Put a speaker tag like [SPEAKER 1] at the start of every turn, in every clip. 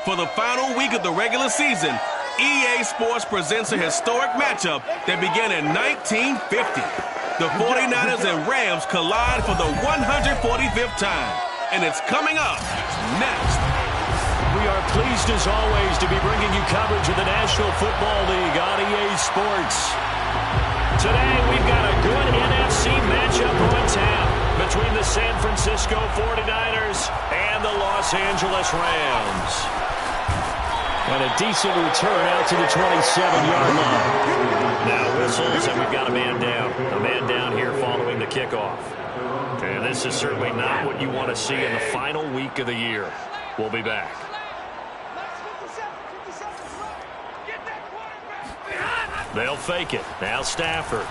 [SPEAKER 1] For the final week of the regular season, EA Sports presents a historic matchup that began in 1950. The 49ers and Rams collide for the 145th time, and it's coming up next.
[SPEAKER 2] We are pleased, as always, to be bringing you coverage of the National Football League on EA Sports. Today, we've got a good NFC matchup on tap between the San Francisco 49ers and the Los Angeles Rams. And a decent return out to the 27-yard line. Now whistles, and we've got a man down. A man down here following the kickoff. And this is certainly not what you want to see in the final week of the year. We'll be back. They'll fake it. Now Stafford.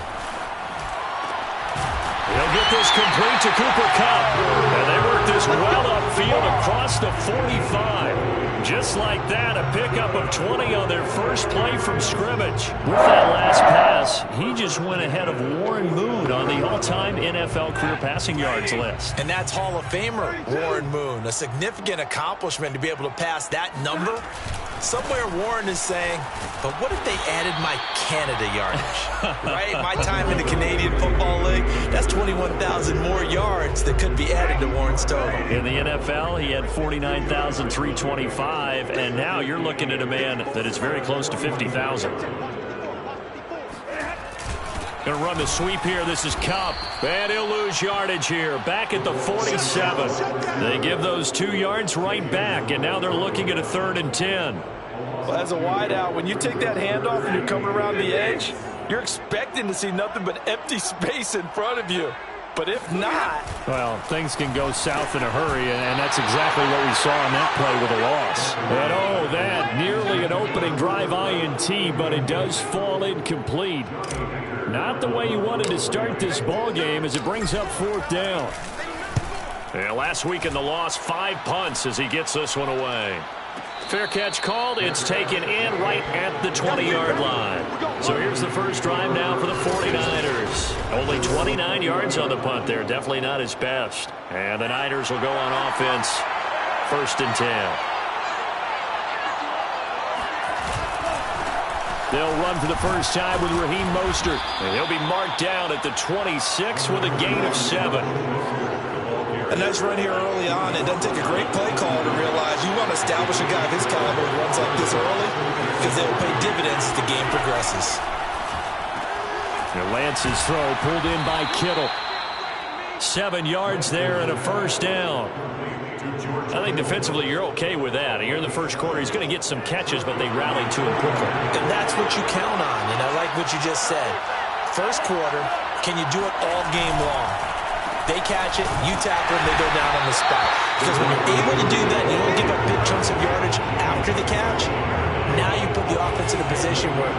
[SPEAKER 2] He'll get this complete to Cooper Kupp. And they work this well upfield across the 45. Just like that, a pickup of 20 on their first play from scrimmage. With that last pass, he just went ahead of Warren Moon on the all-time NFL career passing yards list.
[SPEAKER 3] And that's Hall of Famer Warren Moon. A significant accomplishment to be able to pass that number. Somewhere Warren is saying, but what if they added my Canada yardage? Right? My time in the Canadian Football League, that's 21,000 more yards that could be added to Warren's total.
[SPEAKER 2] In the NFL, he had 49,325, and now you're looking at a man that is very close to 50,000. Going to run the sweep here. This is Kupp. And he'll lose yardage here. Back at the 47. They give those 2 yards right back, and now they're looking at a 3rd and 10.
[SPEAKER 4] Well, as a wideout, when you take that handoff and you're coming around the edge, you're expecting to see nothing but empty space in front of you. But if not...
[SPEAKER 2] Well, things can go south in a hurry, and that's exactly what we saw on that play with a loss. And oh, that nearly an opening drive INT, but it does fall incomplete. Not the way you wanted to start this ball game as it brings up 4th down. Yeah, last week in the loss, 5 punts as he gets this one away. Fair catch called. It's taken in right at the 20-yard line. So here's the first drive now for the 49ers. Only 29 yards on the punt there. Definitely not his best. And the Niners will go on offense. 1st and 10. They'll run for the first time with Raheem Mostert. And he'll be marked down at the 26 with a gain of 7.
[SPEAKER 3] A nice run here early on. It doesn't take a great play call to realize you want to establish a guy of his caliber who runs like this early because they will pay dividends as the game progresses.
[SPEAKER 2] And Lance's throw pulled in by Kittle. 7 yards there and a first down. I think defensively you're okay with that. Here in the first quarter, he's going to get some catches, but they rallied to him quickly.
[SPEAKER 3] And that's what you count on, and I like what you just said. First quarter, can you do it all game long? They catch it, you tackle them, they go down on the spot. Because when you're able to do that, you don't give up big chunks of yardage after the catch. Now you put the offense in a position where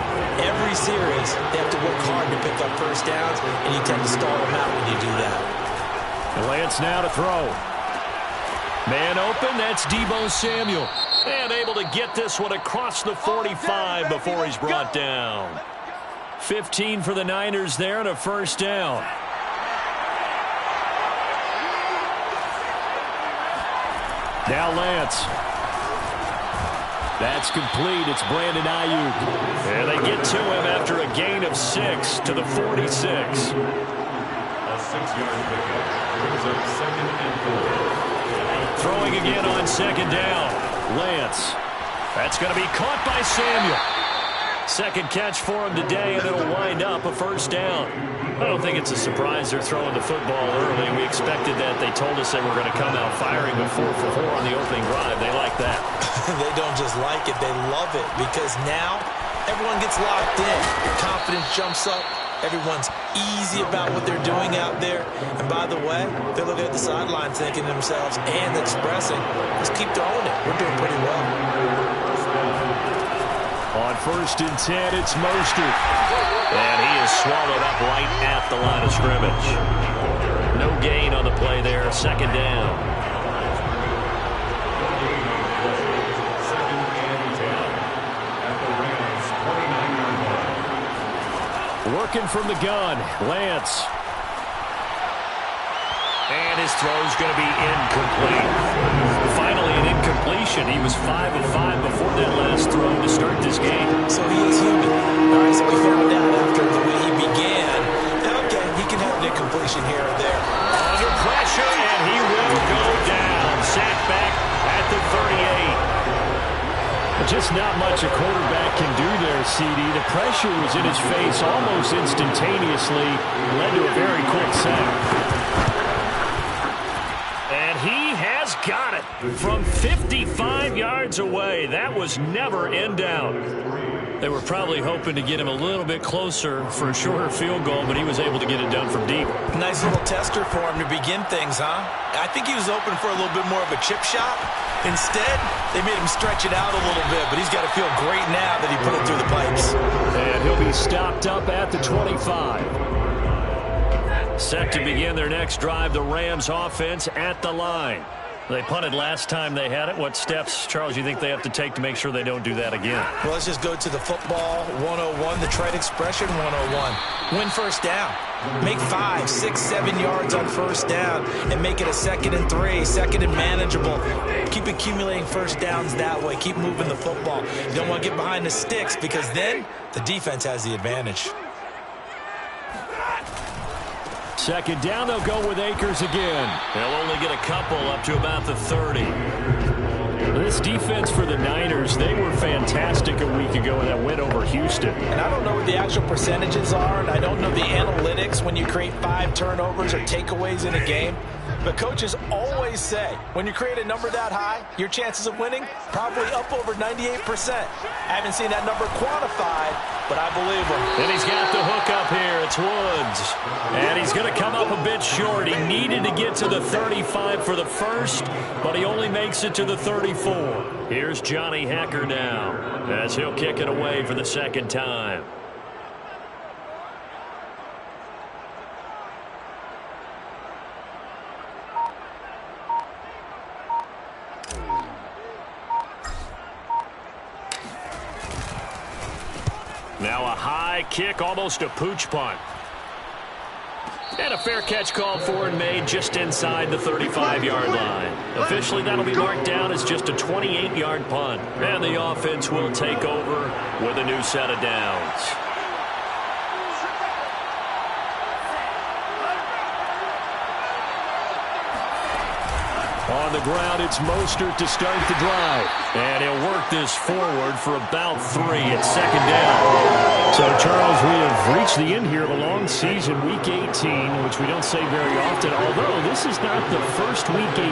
[SPEAKER 3] every series they have to work hard to pick up first downs, and you tend to stall them out when you do that.
[SPEAKER 2] And Lance now to throw. Man open, that's Deebo Samuel. And able to get this one across the 45 before he's brought down. 15 for the Niners there and a first down. Now Lance. That's complete. It's Brandon Ayuk. And they get to him after a gain of 6 to the 46.
[SPEAKER 5] A 6-yard pickup brings up 2nd and 4.
[SPEAKER 2] Throwing again on 2nd down. Lance. That's going to be caught by Samuel. Second catch for him today, and it'll wind up a first down. I don't think it's a surprise they're throwing the football early. We expected that. They told us they were going to come out firing with 4 for 4 on the opening drive. They like that.
[SPEAKER 3] They don't just like it, they love it, because now everyone gets locked in. Confidence jumps up. Everyone's easy about what they're doing out there. And by the way, they're looking at the sideline thinking to themselves and expressing, let's keep throwing it. We're doing pretty well.
[SPEAKER 2] On 1st and 10, it's Mostert. And he is swallowed up right at the line of scrimmage. No gain on the play there. 2nd down. Working from the gun, Lance. And his throw's going to be incomplete. Finally, an incompletion. He was 5 of 5 before that last throw to start this game.
[SPEAKER 3] So he is human. All right, so we found out after the way he began. Okay, he can have an incompletion here or there.
[SPEAKER 2] Under pressure, and he will go down. Sack back at the 38. Just not much a quarterback can do there, CD. The pressure was in his face almost instantaneously. Led to a very quick sack. And he has got it from 55 yards away. That was never in doubt. They were probably hoping to get him a little bit closer for a shorter field goal, but he was able to get it done from deep.
[SPEAKER 3] Nice little tester for him to begin things, huh? I think he was open for a little bit more of a chip shot. Instead, they made him stretch it out a little bit, but he's got to feel great now that he put it through the pipes.
[SPEAKER 2] And he'll be stopped up at the 25. Set to begin their next drive, the Rams offense at the line. They punted last time they had it. What steps, Charles, you think they have to take to make sure they don't do that again?
[SPEAKER 3] Well, let's just go to the football 101, the trade expression 101. Win first down. Make 5, 6, 7 yards on first down and make it a 2nd and 3, 2nd and manageable. Keep accumulating first downs that way. Keep moving the football. You don't want to get behind the sticks because then the defense has the advantage.
[SPEAKER 2] Second down, they'll go with Akers again. They'll only get a couple up to about the 30. This defense for the Niners, they were fantastic a week ago in that win over Houston.
[SPEAKER 3] And I don't know what the actual percentages are, and I don't know the analytics when you create 5 turnovers or takeaways in a game. But coaches always say, when you create a number that high, your chances of winning probably up over 98%. I haven't seen that number quantified, but I believe him.
[SPEAKER 2] And he's got the hook up here. It's Woods. And he's going to come up a bit short. He needed to get to the 35 for the first, but he only makes it to the 34. Here's Johnny Hacker now as he'll kick it away for the second time. Now a high kick, almost a pooch punt. And a fair catch called for and made just inside the 35-yard line. Officially, that'll be marked down as just a 28-yard punt. And the offense will take over with a new set of downs. On the ground, it's Mostert to start the drive. And he'll work this forward for about 3 at second down. So, Charles, we have reached the end here of a long season, Week 18, which we don't say very often, although this is not the first Week 18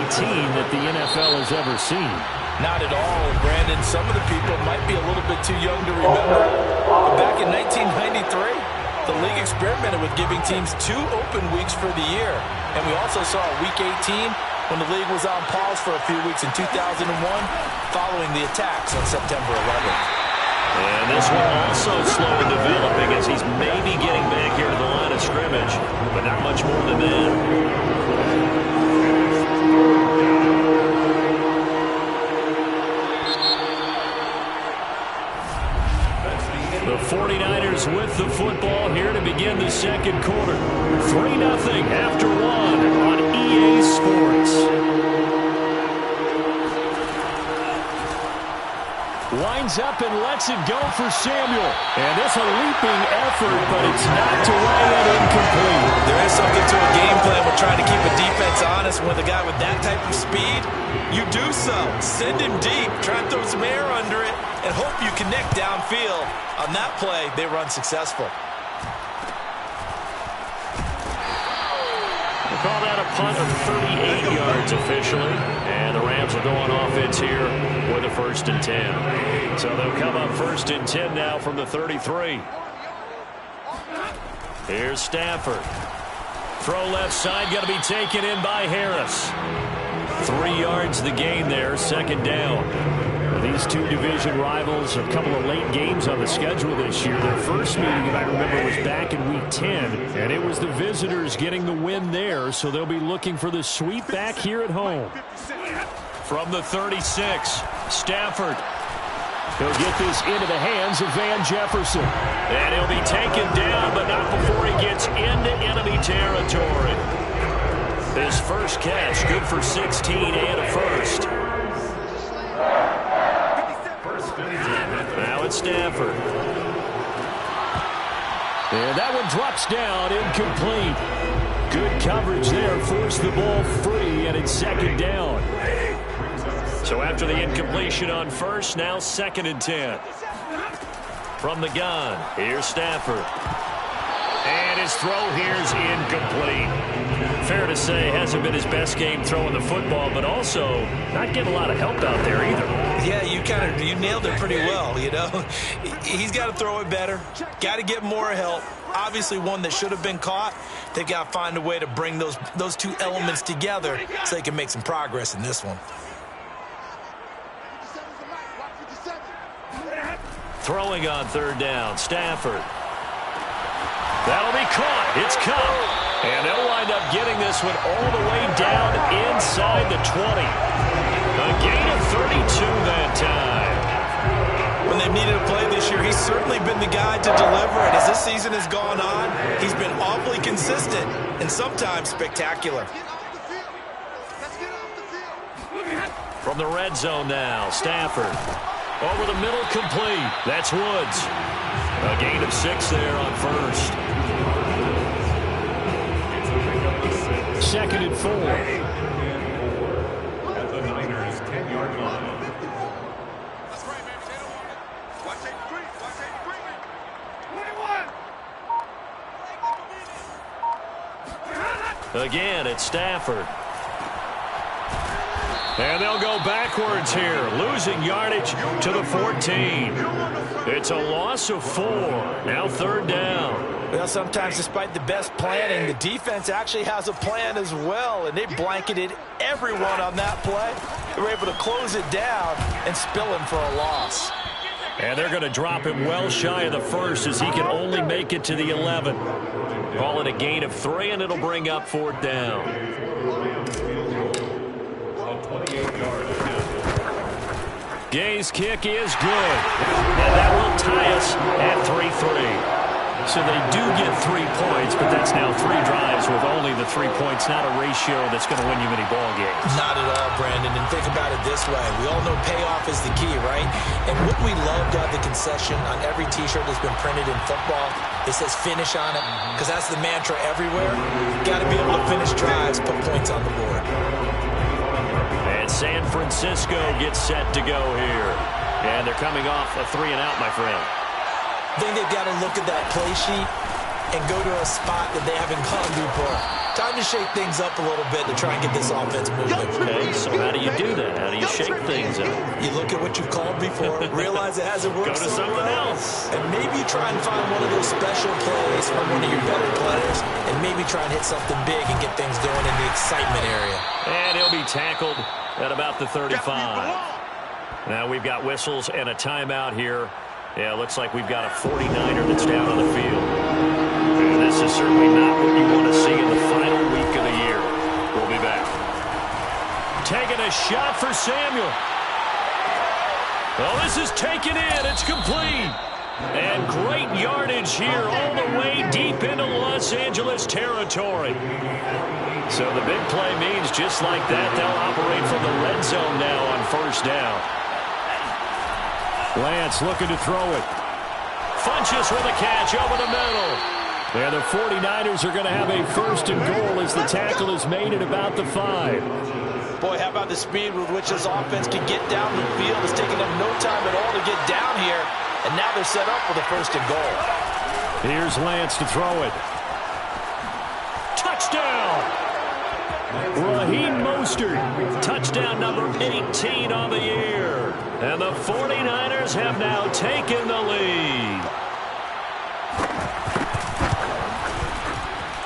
[SPEAKER 2] that the NFL has ever seen.
[SPEAKER 3] Not at all, Brandon. Some of the people might be a little bit too young to remember. But back in 1993, the league experimented with giving teams 2 open weeks for the year. And we also saw Week 18 when the league was on pause for a few weeks in 2001 following the attacks on September 11th.
[SPEAKER 2] And this one also slow in developing as he's maybe getting back here to the line of scrimmage, but not much more than that. The 49ers with the football here to begin the second quarter. 3-0 after 1 on EA Sports. Lines up and lets it go for Samuel. And it's a leaping effort, but it's knocked away and incomplete.
[SPEAKER 3] There is something to a game plan with trying to keep a defense honest. With a guy with that type of speed, you do so. Send him deep, try and throw some air under it, and hope you connect downfield. On that play, they were unsuccessful.
[SPEAKER 2] We'll call that a punt of 38 yards officially. And the Rams will go on offense here with a 1st and 10. So they'll come up 1st and 10 now from the 33. Here's Stafford. Throw left side, going to be taken in by Harris. 3 yards the gain there, 2nd down. These two division rivals, a couple of late games on the schedule this year. Their first meeting, if I remember, was back in Week 10, and it was the visitors getting the win there, so they'll be looking for the sweep back here at home. From the 36, Stafford. He'll get this into the hands of Van Jefferson. And he'll be taken down, but not before he gets into enemy territory. His first catch, good for 16 and a first. Now it's Stafford. And that one drops down, incomplete. Good coverage there, forced the ball free, and it's second down. So after the incompletion on first, now 2nd and 10. From the gun, here's Stafford. And his throw here's incomplete. Fair to say, hasn't been his best game throwing the football, but also not getting a lot of help out there either.
[SPEAKER 3] Yeah, you nailed it pretty well, you know. He's got to throw it better. Got to get more help. Obviously one that should have been caught. They've got to find a way to bring those two elements together so they can make some progress in this one.
[SPEAKER 2] Throwing on 3rd down, Stafford. That'll be caught. It's caught. And they'll wind up getting this one all the way down inside the 20. A gain of 32 that time.
[SPEAKER 3] When they've needed a play this year, he's certainly been the guy to deliver it. As this season has gone on, he's been awfully consistent and sometimes spectacular.
[SPEAKER 2] From the red zone now, Stafford. Over the middle, complete. That's Woods. A gain of 6 there on first. 2nd and 4.
[SPEAKER 5] At the Niners' 10-yard line.
[SPEAKER 2] Again, it's Stafford. And they'll go backwards here, losing yardage to the 14. It's a loss of 4. Now 3rd down.
[SPEAKER 4] Well, sometimes despite the best planning, the defense actually has a plan as well, and they blanketed everyone on that play. They were able to close it down and spill him for a loss.
[SPEAKER 2] And they're going to drop him well shy of the first as he can only make it to the 11. Call it a gain of 3, and it'll bring up 4th down. Gay's kick is good. And that will tie us at 3-3. So they do get 3 points, but that's now 3 drives with only the 3 points, not a ratio that's going to win you many ball games.
[SPEAKER 3] Not at all, Brandon. And think about it this way. We all know payoff is the key, right? And what we love to have the concession on every T-shirt that's been printed in football, it says finish on it, because that's the mantra everywhere. You've got to be able to finish drives, put points on the board.
[SPEAKER 2] And San Francisco gets set to go here. And they're coming off a 3-and-out, my friend.
[SPEAKER 3] I think they've got to look at that play sheet and go to a spot that they haven't gone before. Time to shake things up a little bit to try and get this offense moving.
[SPEAKER 2] Okay, so how do you do that? How do you shake things up?
[SPEAKER 3] You look at what you've called before, realize it hasn't worked.
[SPEAKER 2] Go to someone else.
[SPEAKER 3] And maybe try and find one of those special plays from one of your better players, and maybe try and hit something big and get things going in the excitement area.
[SPEAKER 2] And he'll be tackled at about the 35. Now we've got whistles and a timeout here. Yeah, it looks like we've got a 49er that's down on the field. And this is certainly not what you want to see in the final week of the year. We'll be back. Taking a shot for Samuel. Well, this is taken in. It's complete. And great yardage here all the way deep into Los Angeles territory. So the big play means just like that, they'll operate from the red zone now on 1st down. Lance looking to throw it. Funches with a catch over the middle. And the 49ers are going to have a 1st and goal as the tackle is made at about the 5.
[SPEAKER 4] Boy, how about the speed with which this offense can get down the field? It's taken them no time at all to get down here. And now they're set up for the 1st and goal.
[SPEAKER 2] Here's Lance to throw it. Touchdown! Raheem Mostert, touchdown number 18 on the year. And the 49ers have now taken the lead.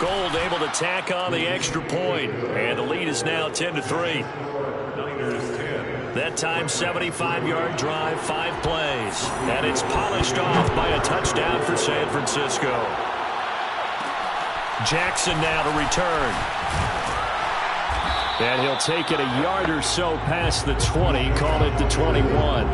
[SPEAKER 2] Gold able to tack on the extra point. And the lead is now 10-3. That time, 75-yard drive, 5 plays. And it's polished off by a touchdown for San Francisco. Jackson now to return. And he'll take it a yard or so past the 20, call it the 21.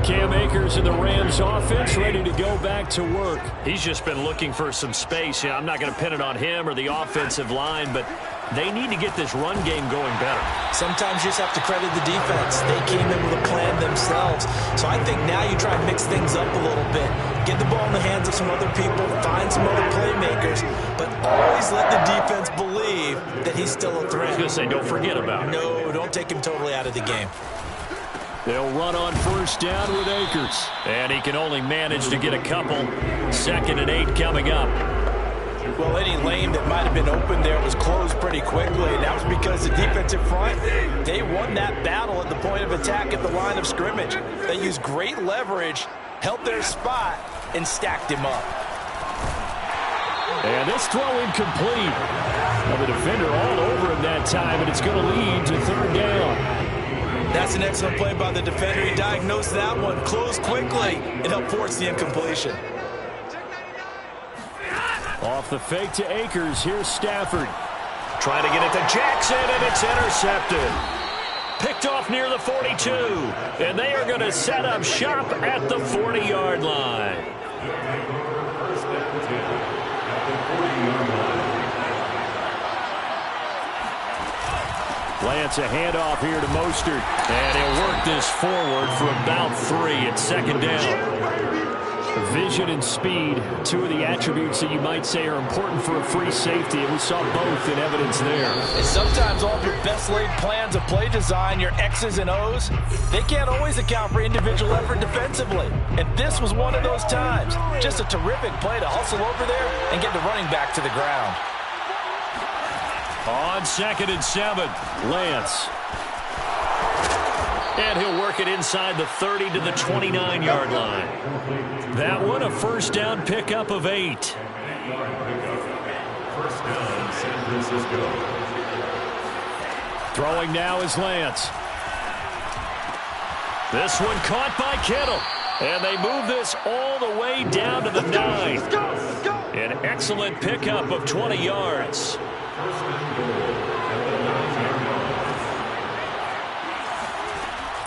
[SPEAKER 2] Cam Akers in the Rams offense ready to go back to work.
[SPEAKER 6] He's just been looking for some space. Yeah, I'm not going to pin it on him or the offensive line, but they need to get this run game going better.
[SPEAKER 3] Sometimes you just have to credit the defense. They came in with a plan themselves. So I think now you try and mix things up a little bit. Get the ball in the hands of some other people, find some other playmakers, but always let the defense believe that he's still a threat.
[SPEAKER 6] I was going to say, don't forget about it.
[SPEAKER 3] No, don't take him totally out of the game.
[SPEAKER 2] They'll run on first down with Akers.
[SPEAKER 6] And he can only manage to get a couple. 2nd and 8 coming up.
[SPEAKER 4] Well, any lane that might have been open there was closed pretty quickly, and that was because the defensive front, they won that battle at the point of attack at the line of scrimmage. They used great leverage, held their spot, and stacked him up.
[SPEAKER 2] And this throw incomplete. Now the defender all over him that time, and it's going to lead to 3rd down.
[SPEAKER 4] That's an excellent play by the defender. He diagnosed that one, closed quickly, and helped force the incompletion.
[SPEAKER 2] Off the fake to Akers, here's Stafford.
[SPEAKER 6] Trying to get it to Jackson, and it's intercepted. Picked off near the 42, and they are going to set up shop at the 40-yard line.
[SPEAKER 2] Lance, a handoff here to Mostert.
[SPEAKER 6] And he'll work this forward for about 3 at 2nd down.
[SPEAKER 2] Vision and speed, 2 of the attributes that you might say are important for a free safety, and we saw both in evidence there.
[SPEAKER 4] And sometimes all of your best laid plans of play design, your X's and O's, they can't always account for individual effort defensively. And this was one of those times. Just a terrific play to hustle over there and get the running back to the ground.
[SPEAKER 6] On 2nd and 7,
[SPEAKER 2] Lance.
[SPEAKER 6] and he'll work it inside the 30 to the 29-yard line. That one a first down pickup of 8.
[SPEAKER 5] First down, San Francisco.
[SPEAKER 2] Throwing now is Lance.
[SPEAKER 6] This one caught by Kittle. And they move this all the way down to the 9. An excellent pickup of 20 yards.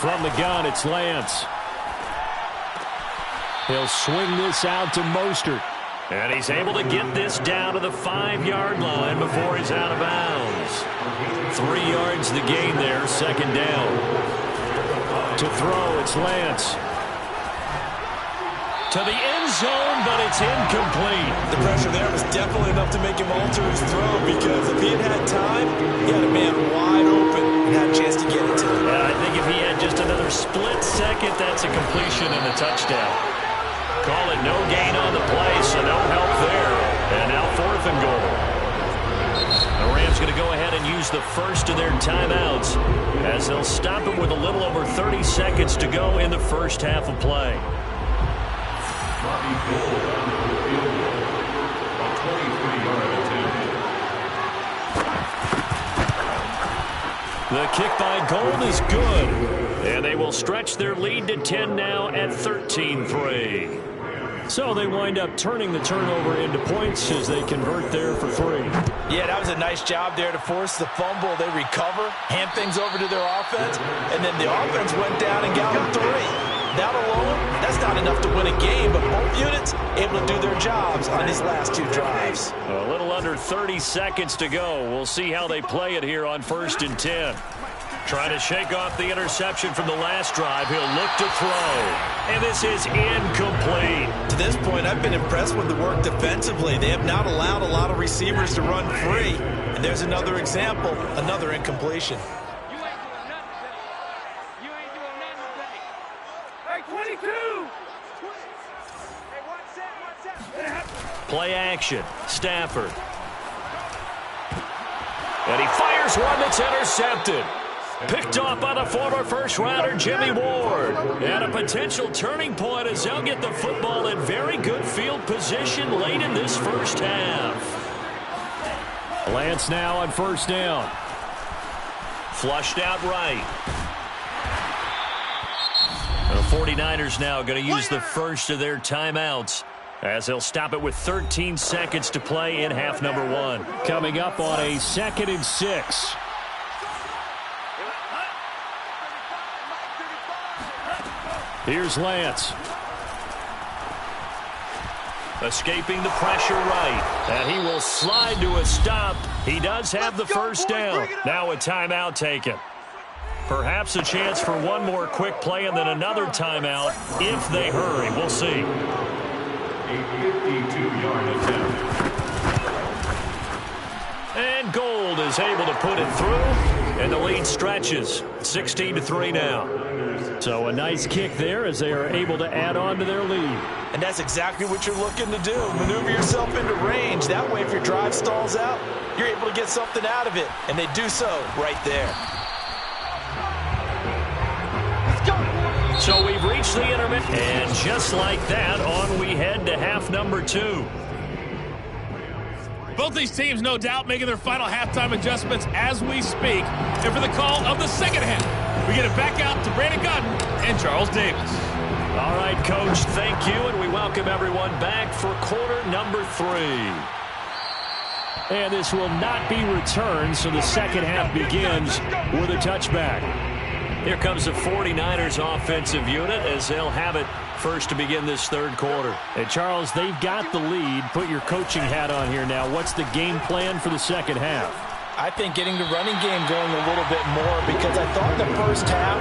[SPEAKER 2] From the gun, it's Lance. He'll swing this out to Mostert.
[SPEAKER 6] And he's able to get this down to the 5-yard line before he's out of bounds. 3 yards the gain there, second down.
[SPEAKER 2] To throw, it's Lance.
[SPEAKER 6] To the end zone, but it's incomplete.
[SPEAKER 3] The pressure there was definitely enough to make him alter his throw, because if he had had time, he had a man wide open and had a chance to get it to him.
[SPEAKER 6] Yeah, I think if he had just another split second, that's a completion and a touchdown. Call it no gain on the play, so no help there. And now 4th and goal. The Rams going to go ahead and use the first of their timeouts as they'll stop it with a little over 30 seconds to go in the first half of play.
[SPEAKER 5] Bobby Gold on the field goal. A 23-yard attempt.
[SPEAKER 6] The kick by Gold is good. And they will stretch their lead to 10 now at 13-3.
[SPEAKER 2] So they wind up turning the turnover into points as they convert there for 3.
[SPEAKER 4] Yeah, that was a nice job there to force the fumble. They recover, hand things over to their offense, and then the offense went down and got them 3. That alone, that's not enough to win a game, but both units able to do their jobs on these last 2 drives.
[SPEAKER 6] A little under 30 seconds to go. We'll see how they play it here on 1st and 10. Trying to shake off the interception from the last drive. He'll look to throw. And this is incomplete.
[SPEAKER 3] To this point, I've been impressed with the work defensively. They have not allowed a lot of receivers to run free. And there's another example, another incompletion.
[SPEAKER 6] Play action. Stafford. And he fires one that's intercepted. Picked off by the former first-rounder Jimmy Ward. And a potential turning point as they'll get the football in very good field position late in this first half.
[SPEAKER 2] Lance now on first down.
[SPEAKER 6] Flushed out right. The 49ers now going to use the first of their timeouts as they'll stop it with 13 seconds to play in half number 1.
[SPEAKER 2] Coming up on a 2nd and 6. Here's Lance.
[SPEAKER 6] Escaping the pressure right. And he will slide to a stop. He does have the first down. Now a timeout taken. Perhaps a chance for one more quick play and then another timeout if they hurry. We'll see.
[SPEAKER 5] A 52-yard attempt.
[SPEAKER 6] And Gold is able to put it through, and the lead stretches. 16-3 now.
[SPEAKER 2] So a nice kick there as they are able to add on to their lead.
[SPEAKER 4] And that's exactly what you're looking to do. Maneuver yourself into range. That way, if your drive stalls out, you're able to get something out of it. And they do so right there.
[SPEAKER 6] So we've reached the intermission. And just like that, on we head to half number 2.
[SPEAKER 7] Both these teams, no doubt, making their final halftime adjustments as we speak. And for the call of the second half, we get it back out to Brandon Godden and Charles Davis.
[SPEAKER 6] All right, Coach, thank you, and we welcome everyone back for quarter number 3.
[SPEAKER 2] And this will not be returned, so the second half begins with a touchback.
[SPEAKER 6] Here comes the 49ers offensive unit as they'll have it first to begin this third quarter.
[SPEAKER 2] And Charles, they've got the lead. Put your coaching hat on here now. What's the game plan for the second half?
[SPEAKER 4] I think getting the running game going a little bit more, because I thought the first half,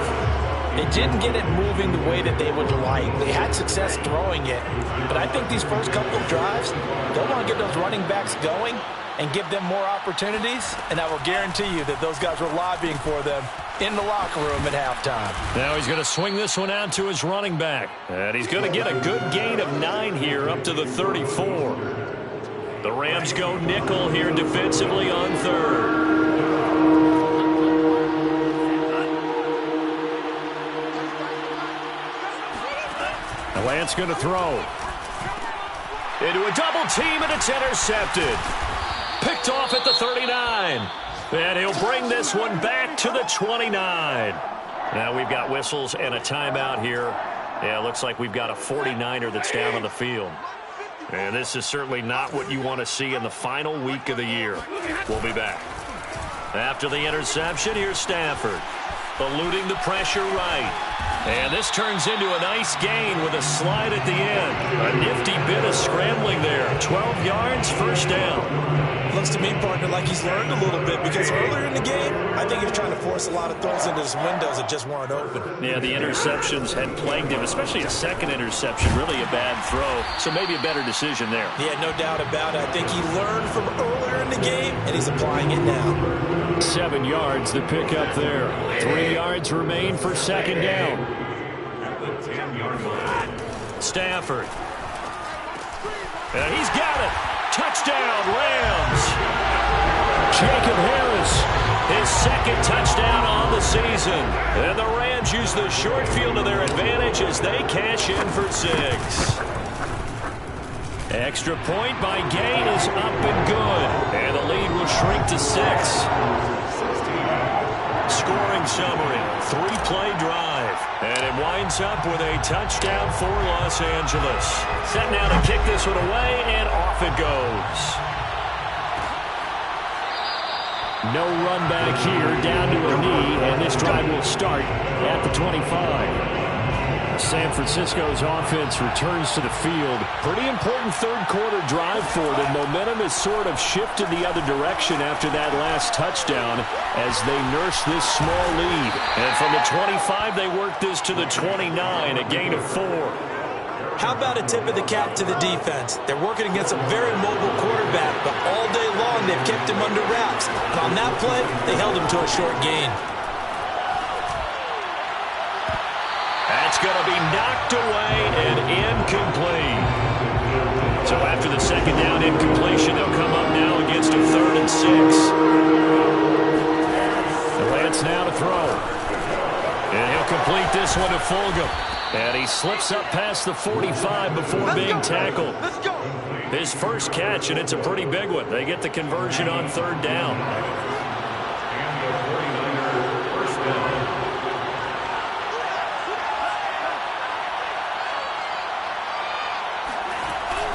[SPEAKER 4] they didn't get it moving the way that they would like. They had success throwing it, but I think these first couple of drives, they'll want to get those running backs going and give them more opportunities, and I will guarantee you that those guys were lobbying for them in the locker room at halftime.
[SPEAKER 6] Now he's going to swing this one out to his running back, and he's going to get a good gain of 9 here up to the 34. The Rams go nickel here defensively on third.
[SPEAKER 2] Lance going to throw.
[SPEAKER 6] Into a double team, and it's intercepted. Picked off at the 39. And he'll bring this one back to the 29. Now we've got whistles and a timeout here. Yeah, it looks like we've got a 49er that's down on the field. And this is certainly not what you want to see in the final week of the year. We'll be back. After the interception, here's Stafford. Eluding the pressure right. And this turns into a nice gain with a slide at the end. A nifty bit of scrambling there. 12 yards, first down.
[SPEAKER 4] Looks to me, partner, like he's learned a little bit, because earlier in the game, I think he was trying to force a lot of throws into his windows that just weren't open.
[SPEAKER 6] Yeah, the interceptions had plagued him, especially a second interception. Really a bad throw, so maybe a better decision there.
[SPEAKER 4] Yeah, no doubt about it. I think he learned from earlier in the game, and he's applying it now.
[SPEAKER 2] 7 yards, the pickup there. 3 yards remain for second down.
[SPEAKER 5] At the 10-yard line.
[SPEAKER 6] Stafford. And he's got it. Touchdown, Rams.
[SPEAKER 2] Jacob Harris.
[SPEAKER 6] His second touchdown on the season. And the Rams use the short field to their advantage as they cash in for 6. Extra point by Gain is up and good. And the lead will shrink to 6. Scoring summary. 3-play drive. And it winds up with a touchdown for Los Angeles. Set now to kick this one away, and off it goes.
[SPEAKER 2] No run back here, down to a knee, and this drive will start at the 25. San Francisco's offense returns to the field. Pretty important third-quarter drive for them. Momentum has sort of shifted the other direction after that last touchdown as they nurse this small lead.
[SPEAKER 6] And from the 25, they work this to the 29, a gain of 4.
[SPEAKER 4] How about a tip of the cap to the defense? They're working against a very mobile quarterback, but all day long they've kept him under wraps. And on that play, they held him to a short gain.
[SPEAKER 6] That's going to be knocked away and incomplete. So after the second down incompletion, they'll come up now against a 3rd and 6.
[SPEAKER 2] Lance now to throw.
[SPEAKER 6] And he'll complete this one to Fulgham. And he slips up past the 45 before being tackled. His first catch, and it's a pretty big one. They get the conversion on 3rd down.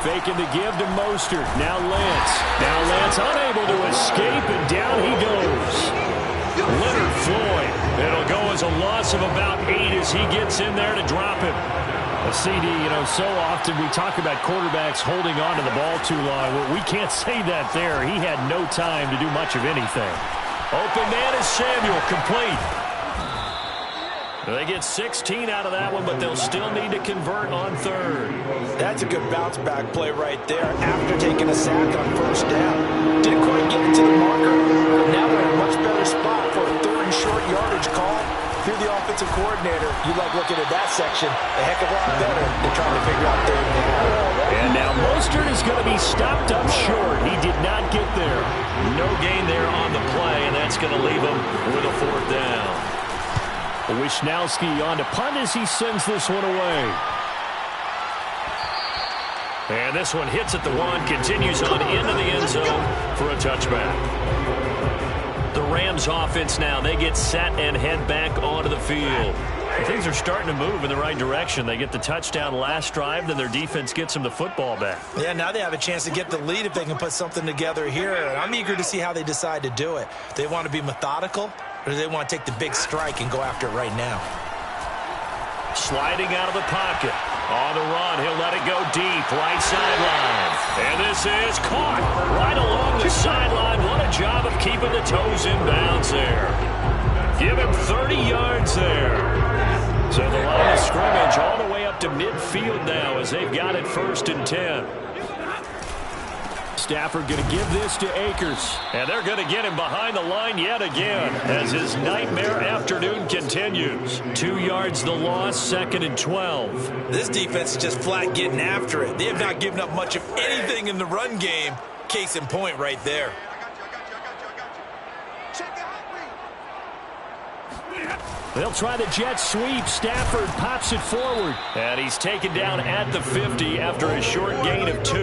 [SPEAKER 2] Faking the give to Mostert. Now Lance unable to escape, and down he goes.
[SPEAKER 6] Leonard Floyd. It'll go was a loss of about 8 as he gets in there to drop him. A CD, so often we talk about quarterbacks holding on to the ball too long. Well, we can't say that there. He had no time to do much of anything. Open man is Samuel, complete. They get 16 out of that one, but they'll still need to convert on third.
[SPEAKER 3] That's a good bounce-back play right there after taking a sack on first down. Didn't quite get it to the marker, but now they're in a much better spot for a third and short yardage call. If you're the offensive coordinator, you like looking at that section a heck of a lot better than trying to figure out third down.
[SPEAKER 6] And now Mostert is going to be stopped up short. He did not get there. No gain there on the play, and that's going to leave him with a fourth down. Wishnowski on to punt as he sends this one away. And this one hits at the 1, continues on into the end zone for a touchback. The Rams offense now, they get set and head back onto the field. And things are starting to move in the right direction. They get the touchdown last drive, then their defense gets them the football back.
[SPEAKER 3] Yeah, now they have a chance to get the lead if they can put something together here. And I'm eager to see how they decide to do it. They want to be methodical, or do they want to take the big strike and go after it right now?
[SPEAKER 6] Sliding out of the pocket. On the run, he'll let it go deep, right sideline. And this is caught right along the sideline. What a job of keeping the toes in bounds there. Give him 30 yards there. So the line of scrimmage all the way up to midfield now as they've got it 1st and 10. Stafford going to give this to Akers. And they're going to get him behind the line yet again as his nightmare afternoon continues. 2 yards the loss, 2nd and 12.
[SPEAKER 3] This defense is just flat getting after it. They have not given up much of anything in the run game. Case in point right there.
[SPEAKER 6] They'll try the jet sweep. Stafford pops it forward. And he's taken down at the 50 after a short gain of 2.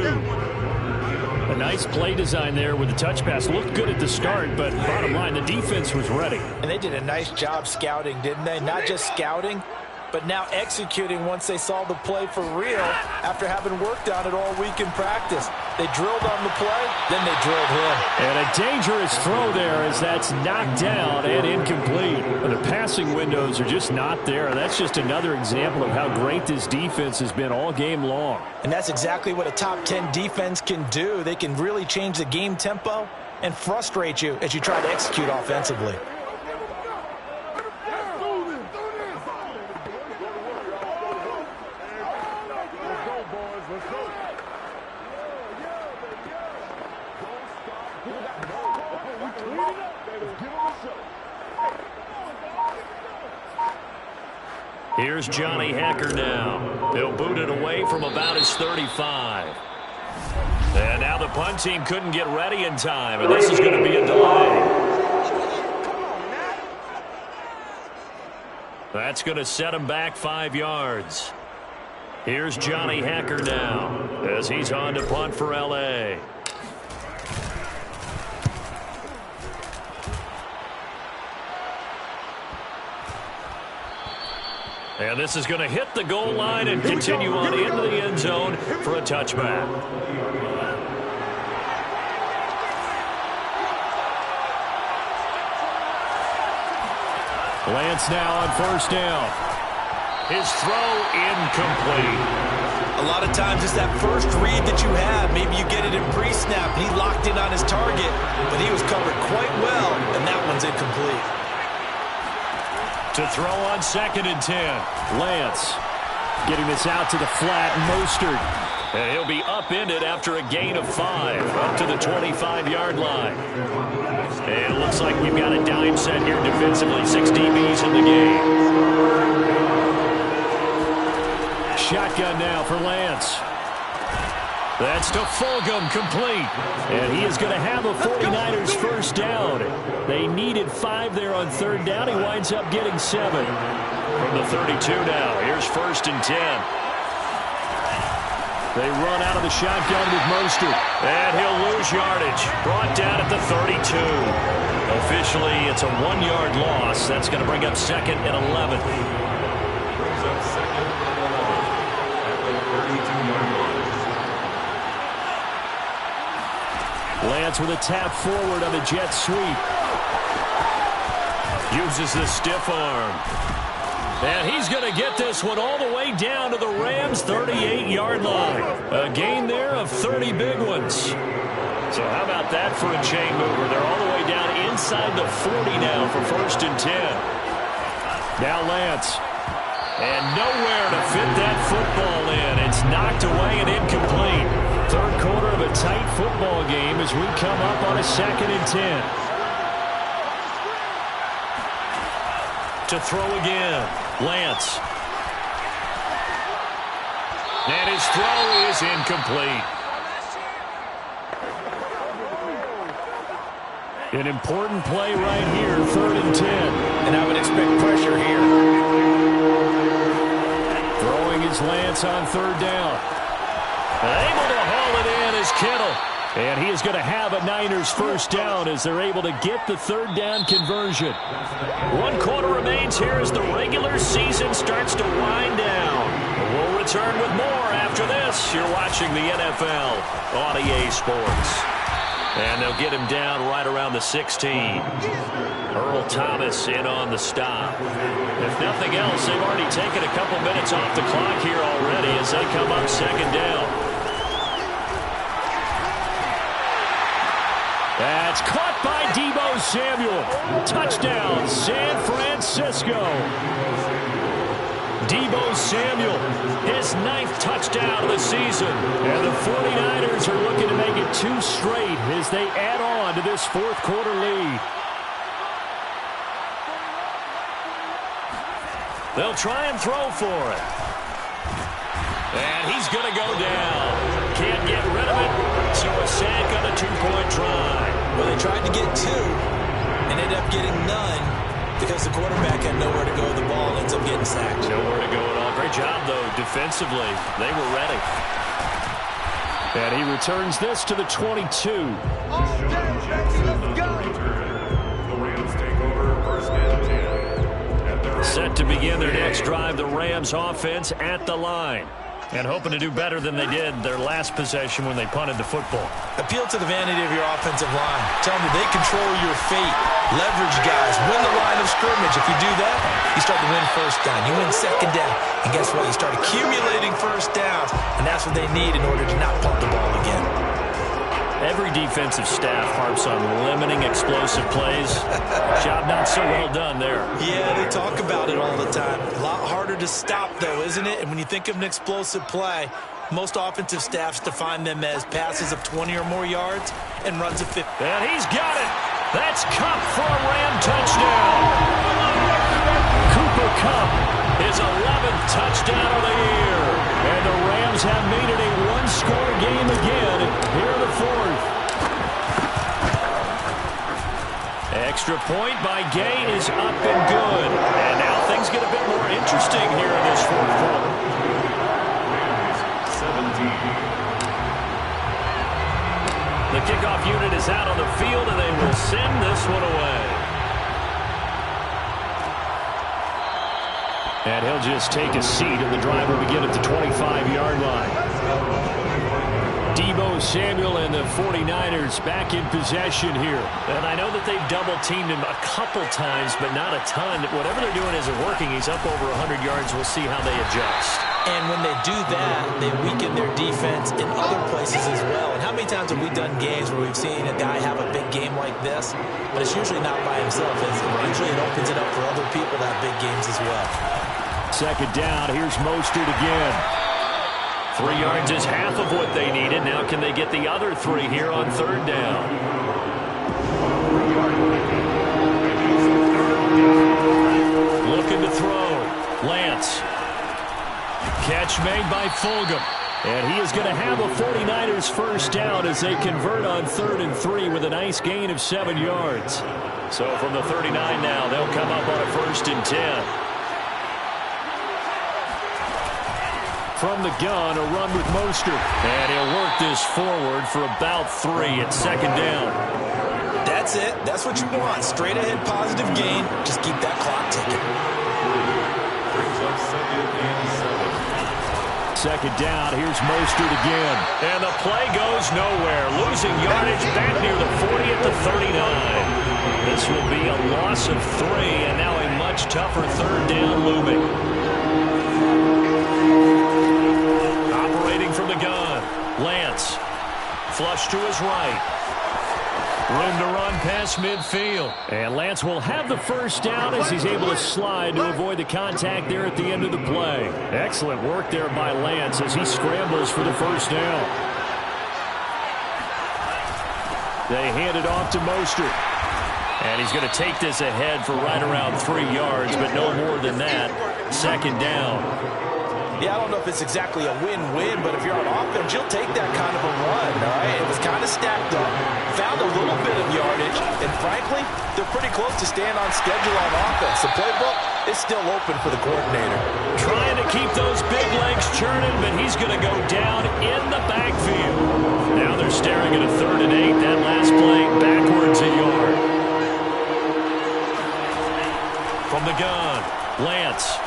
[SPEAKER 6] A nice play design there with the touch pass. Looked good at the start, but bottom line, the defense was ready.
[SPEAKER 3] And they did a nice job scouting, didn't they? Not just scouting, but now executing once they saw the play for real after having worked on it all week in practice. They drilled on the play, then they drilled him.
[SPEAKER 6] And a dangerous throw there as that's knocked down and incomplete. The passing windows are just not there. That's just another example of how great this defense has been all game long.
[SPEAKER 3] And that's exactly what a top 10 defense can do. They can really change the game tempo and frustrate you as you try to execute offensively.
[SPEAKER 6] Here's Johnny Hacker now. He'll boot it away from about his 35. And now the punt team couldn't get ready in time, and this is going to be a delay. That's going to set him back 5 yards. Here's Johnny Hacker now as he's on to punt for L.A. And this is going to hit the goal line and continue on into the end zone for a touchback. Lance now on 1st down. His throw incomplete.
[SPEAKER 3] A lot of times it's that first read that you have. Maybe you get it in pre-snap. He locked in on his target, but he was covered quite well, and that one's incomplete.
[SPEAKER 6] To throw on 2nd and 10. Lance getting this out to the flat. Mostert. And he'll be upended after a gain of 5 up to the 25-yard line. And it looks like we've got a dime set here defensively. 6 DBs in the game. Shotgun now for Lance. That's to Fulgham, complete. And he is going to have a 49ers 1st down. They needed 5 there on 3rd down. He winds up getting 7. From the 32 now. Here's 1st and 10. They run out of the shotgun with Mostert. And he'll lose yardage. Brought down at the 32. Officially, it's a 1-yard loss. That's going to bring up 2nd and 11.
[SPEAKER 5] Brings up 2nd and 11 at the 32-yard line.
[SPEAKER 6] Lance with a tap forward on the jet sweep. Uses the stiff arm. And he's going to get this one all the way down to the Rams' 38-yard line. A gain there of 30 big ones. So how about that for a chain mover? They're all the way down inside the 40 now for 1st and 10. Now Lance. And nowhere to fit that football in. It's knocked away and incomplete. Third quarter of a tight football game as we come up on a 2nd and 10. To throw again, Lance. And his throw is incomplete. An important play right here, 3rd and 10.
[SPEAKER 4] And I would expect pressure here.
[SPEAKER 6] Throwing his Lance on 3rd down. Able to haul it in is Kittle. And he is going to have a Niners 1st down as they're able to get the 3rd down conversion. 1 quarter remains here as the regular season starts to wind down. We'll return with more after this. You're watching the NFL on EA Sports. And they'll get him down right around the 16. Earl Thomas in on the stop. If nothing else, they've already taken a couple minutes off the clock here already as they come up 2nd down. That's caught by Deebo Samuel. Touchdown, San Francisco. Deebo Samuel, his 9th touchdown of the season. And the 49ers are looking to make it 2 straight as they add on to this 4th quarter lead. They'll try and throw for it. And he's going to go down. Can't get rid of it, so a sack on a 2-point try.
[SPEAKER 3] Well, they tried to get 2 and ended up getting none because the quarterback had nowhere to go with the ball and ends up getting sacked.
[SPEAKER 6] Nowhere to go at all. Great job, though, defensively. They were ready. And he returns this to the 22.
[SPEAKER 5] The Rams take over 1st and 10.
[SPEAKER 6] Set to begin their next drive, the Rams offense at the line. And hoping to do better than they did their last possession when they punted the football.
[SPEAKER 3] Appeal to the vanity of your offensive line. Tell them that they control your fate. Leverage guys. Win the line of scrimmage. If you do that, you start to win 1st down. You win 2nd down. And guess what? You start accumulating 1st downs. And that's what they need in order to not punt the ball again.
[SPEAKER 6] Every defensive staff harps on limiting explosive plays. Job not so well done there.
[SPEAKER 3] Yeah, they talk about it all the time. A lot harder to stop, though, isn't it? And when you think of an explosive play, most offensive staffs define them as passes of 20 or more yards and runs of 50.
[SPEAKER 6] And he's got it. That's Kupp for a Ram touchdown. Cooper Kupp, his 11th touchdown of the year. And the Rams have made it a 1-score game again here in the 4th. Extra point by Gay is up and good. And now things get a bit more interesting here in this 4th quarter.
[SPEAKER 5] 17.
[SPEAKER 6] The kickoff unit is out on the field, and they will send this one away. And he'll just take a seat, and the drive will begin at the 25-yard line. Deebo Samuel and the 49ers back in possession here. And I know that they've double-teamed him a couple times, but not a ton. Whatever they're doing isn't working. He's up over 100 yards. We'll see how they adjust.
[SPEAKER 3] And when they do that, they weaken their defense in other places as well. And how many times have we done games where we've seen a guy have a big game like this, but it's usually not by himself. Usually it opens it up for other people to have big games as well.
[SPEAKER 6] 2nd down. Here's Mostert again. 3 yards is half of what they needed. Now can they get the other 3 here on 3rd down? Looking to throw. Lance. Catch made by Fulgham. And he is going to have a 49ers 1st down as they convert on 3rd and 3 with a nice gain of 7 yards. So from the 39 now, they'll come up on a 1st and 10. From the gun, a run with Mostert. And he'll work this forward for about 3 at 2nd down.
[SPEAKER 3] That's it. That's what you want. Straight ahead positive gain. Just keep that clock ticking.
[SPEAKER 5] Brings up 2nd and 7.
[SPEAKER 2] Second down, here's Mostert again.
[SPEAKER 6] And the play goes nowhere. Losing yardage back near the 40 at the 39. This will be a loss of 3, and now a much tougher third down looming. Operating from the gun, Lance. Flush to his right. Room to run past midfield. And Lance will have the first down as he's able to slide to avoid the contact there at the end of the play. Excellent work there by Lance as he scrambles for the first down. They hand it off to Mostert. And he's going to take this ahead for right around 3 yards, but no more than that. Second down.
[SPEAKER 4] Yeah, I don't know if it's exactly a win-win, but if you're on offense, you'll take that kind of a run, all right? It was kind of stacked up, found a little bit of yardage, and frankly, they're pretty close to staying on schedule on offense. The playbook is still open for the coordinator.
[SPEAKER 6] Trying to keep those big legs churning, but he's going to go down in the backfield. Now they're staring at a 3rd and 8. That last play backwards a yard. From the gun, Lance.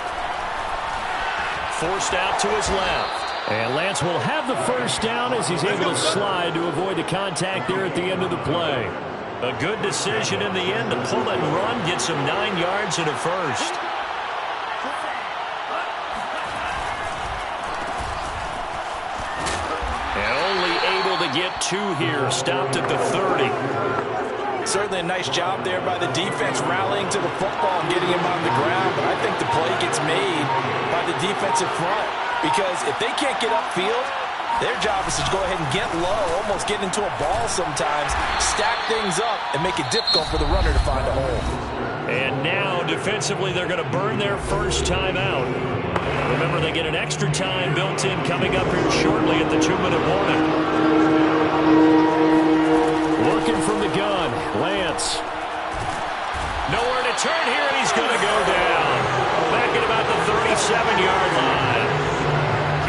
[SPEAKER 6] Forced out to his left. And Lance will have the first down as he's able to slide to avoid the contact there at the end of the play. A good decision in the end to pull it and run, get some 9 yards and a first. And only able to get 2 here, stopped at the 30.
[SPEAKER 4] Certainly a nice job there by the defense rallying to the football and getting him on the ground, but I think the play gets made by the defensive front because if they can't get upfield, their job is to go ahead and get low, almost get into a ball sometimes, stack things up, and make it difficult for the runner to find a hole.
[SPEAKER 6] And now, defensively, they're going to burn their first time out. Remember, they get an extra time built in coming up here shortly at the 2-minute warning. Working from the gun, Lance. Nowhere to turn here, and he's going to go down. Back at about the 37-yard line.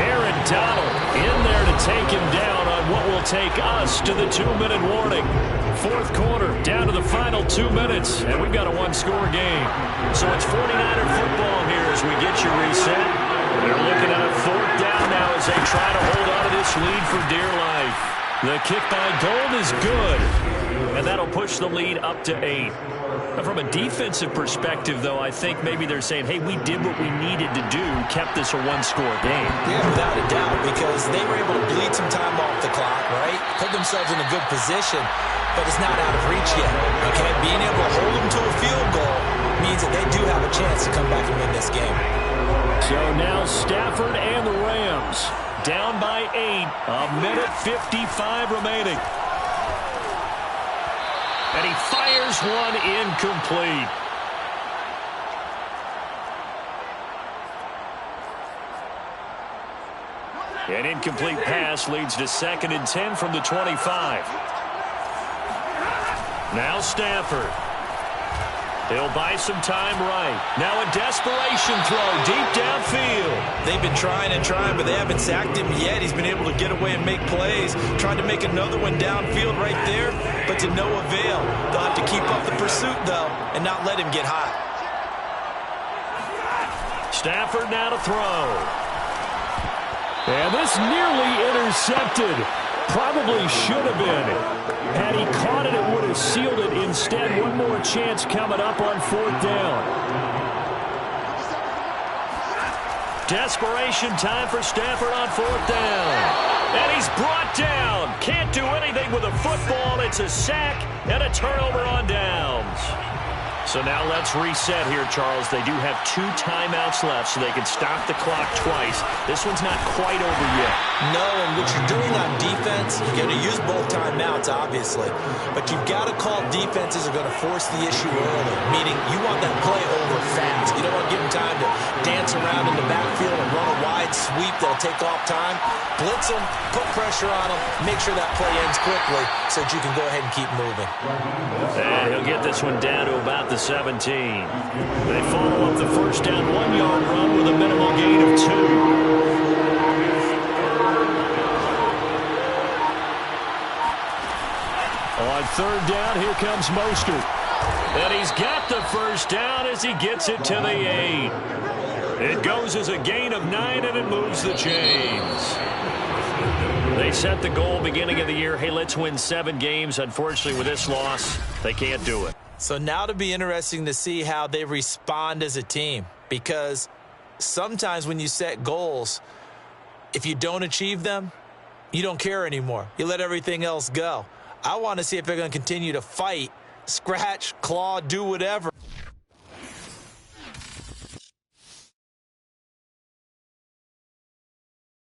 [SPEAKER 6] Aaron Donald in there to take him down on what will take us to the 2-minute warning. 4th quarter, down to the final 2 minutes, and we've got a 1-score game. So it's 49er football here as we get you reset. They're looking at a 4th down now as they try to hold on to this lead for dear life. The kick by Gold is good, and that'll push the lead up to 8. From a defensive perspective, though, I think maybe they're saying, hey, we did what we needed to do, kept this a 1-score game.
[SPEAKER 3] Yeah, without a doubt, because they were able to bleed some time off the clock, right? Put themselves in a good position, but it's not out of reach yet, okay? Being able to hold them to a field goal means that they do have a chance to come back and win this game.
[SPEAKER 6] So now Stafford and the Rams down by 8, a minute 55 remaining. And he fires one incomplete. An incomplete pass leads to 2nd and 10 from the 25. Now Stafford. He'll buy some time right. Now a desperation throw deep downfield.
[SPEAKER 4] They've been trying and trying, but they haven't sacked him yet. He's been able to get away and make plays. Trying to make another one downfield right there, but to no avail. They'll have to keep up the pursuit, though, and not let him get hot.
[SPEAKER 6] Stafford now to throw. And this nearly intercepted. Probably should have been. Had he caught it, it would have sealed it. Instead, one more chance coming up on 4th down. Desperation time for Stafford on 4th down. And he's brought down. Can't do anything with a football. It's a sack and a turnover on downs. So now let's reset here, Charles. They do have 2 timeouts left, so they can stop the clock twice. This one's not quite over yet.
[SPEAKER 3] No, and what you're doing on defense, you're going to use both timeouts, obviously. But you've got to call defenses are going to force the issue early, meaning you want that play over fast. You don't want to give them time to dance around in the backfield and run a wide sweep that'll take off time. Blitz them, put pressure on them, make sure that play ends quickly so that you can go ahead and keep moving.
[SPEAKER 6] And he'll get this one down to about the 17. They follow up the first down 1-yard run with a minimal gain of 2. On 3rd down, here comes Mostert. And he's got the first down as he gets it to the 8. It goes as a gain of 9, and it moves the chains. They set the goal beginning of the year. Hey, let's win 7 games. Unfortunately, with this loss, they can't do it.
[SPEAKER 3] So now it'll be interesting to see how they respond as a team, because sometimes when you set goals, if you don't achieve them, you don't care anymore. You let everything else go. I want to see if they're going to continue to fight, scratch, claw, do whatever.